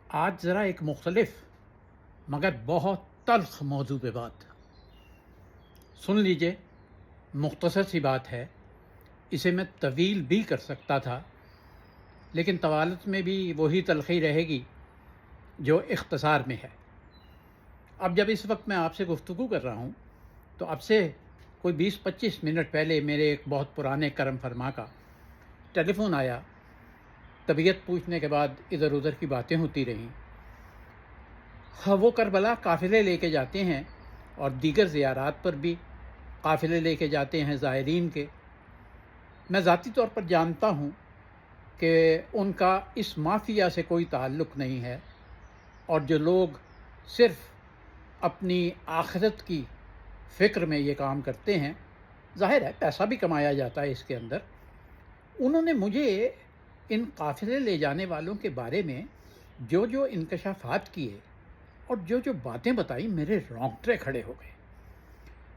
آج ذرا ایک مختلف مگر بہت تلخ موضوع پہ بات سن لیجئے۔ مختصر سی بات ہے، اسے میں طویل بھی کر سکتا تھا، لیکن طوالت میں بھی وہی تلخی رہے گی جو اختصار میں ہے۔ اب جب اس وقت میں آپ سے گفتگو کر رہا ہوں تو اب سے کوئی 20-25 منٹ پہلے میرے ایک بہت پرانے کرم فرما کا ٹیلی فون آیا۔ طبیعت پوچھنے کے بعد ادھر ادھر کی باتیں ہوتی رہیں۔ وہ کربلا قافلے لے کے جاتے ہیں اور دیگر زیارات پر بھی قافلے لے کے جاتے ہیں زائرین کے۔ میں ذاتی طور پر جانتا ہوں کہ ان کا اس مافیا سے کوئی تعلق نہیں ہے، اور جو لوگ صرف اپنی آخرت کی فکر میں یہ کام کرتے ہیں، ظاہر ہے پیسہ بھی کمایا جاتا ہے اس کے اندر، انہوں نے مجھے ان قافلے لے جانے والوں کے بارے میں جو انکشافات کیے اور جو باتیں بتائی، میرے رونگٹے کھڑے ہو گئے۔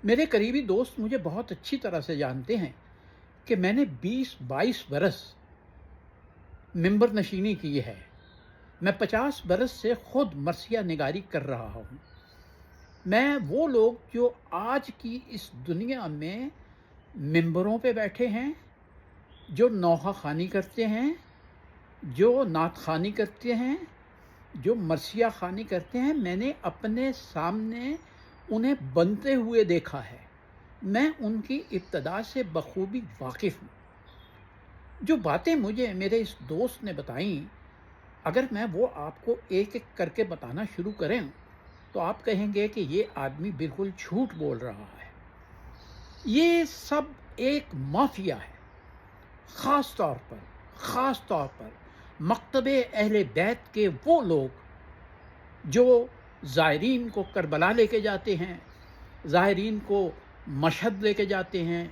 میرے قریبی دوست مجھے بہت اچھی طرح سے جانتے ہیں کہ میں نے 20-22 برس ممبر نشینی کی ہے۔ میں 50 برس سے خود مرثیہ نگاری کر رہا ہوں۔ میں وہ لوگ جو آج کی اس دنیا میں ممبروں پہ بیٹھے ہیں، جو نوحہ خوانی کرتے ہیں، جو نعت خوانی کرتے ہیں، جو مرثیہ خوانی کرتے ہیں، میں نے اپنے سامنے انہیں بنتے ہوئے دیکھا ہے۔ میں ان کی ابتدا سے بخوبی واقف ہوں۔ جو باتیں مجھے میرے اس دوست نے بتائیں، اگر میں وہ آپ کو ایک ایک کر کے بتانا شروع کریں تو آپ کہیں گے کہ یہ آدمی بالکل جھوٹ بول رہا ہے۔ یہ سب ایک مافیا ہے۔ خاص طور پر مکتب اہل بیت کے وہ لوگ جو زائرین کو کربلا لے کے جاتے ہیں، زائرین کو مشہد لے کے جاتے ہیں،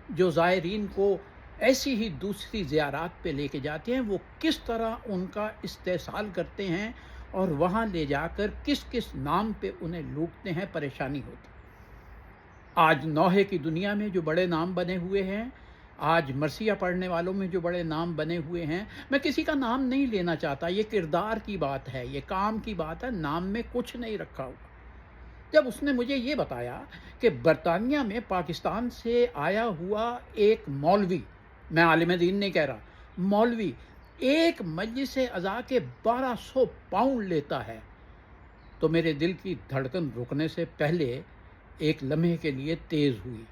جو زائرین کو ایسی ہی دوسری زیارات پہ لے کے جاتے ہیں، وہ کس طرح ان کا استحصال کرتے ہیں اور وہاں لے جا کر کس کس نام پہ انہیں لوٹتے ہیں، پریشانی ہوتی ہے۔ آج نوحے کی دنیا میں جو بڑے نام بنے ہوئے ہیں، آج مرثیہ پڑھنے والوں میں جو بڑے نام بنے ہوئے ہیں، میں کسی کا نام نہیں لینا چاہتا، یہ کردار کی بات ہے، یہ کام کی بات ہے، نام میں کچھ نہیں رکھا ہوا۔ جب اس نے مجھے یہ بتایا کہ برطانیہ میں پاکستان سے آیا ہوا ایک مولوی، میں عالم دین نہیں کہہ رہا، مولوی ایک مجلس عزا کے 1200 پاؤنڈ لیتا ہے، تو میرے دل کی دھڑکن رکنے سے پہلے ایک لمحے کے لیے تیز ہوئی۔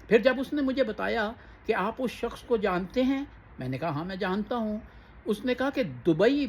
پھر جب اس نے مجھے بتایا کہ آپ اس شخص کو جانتے ہیں، میں نے کہا ہاں میں جانتا ہوں۔ اس نے کہا کہ دبئی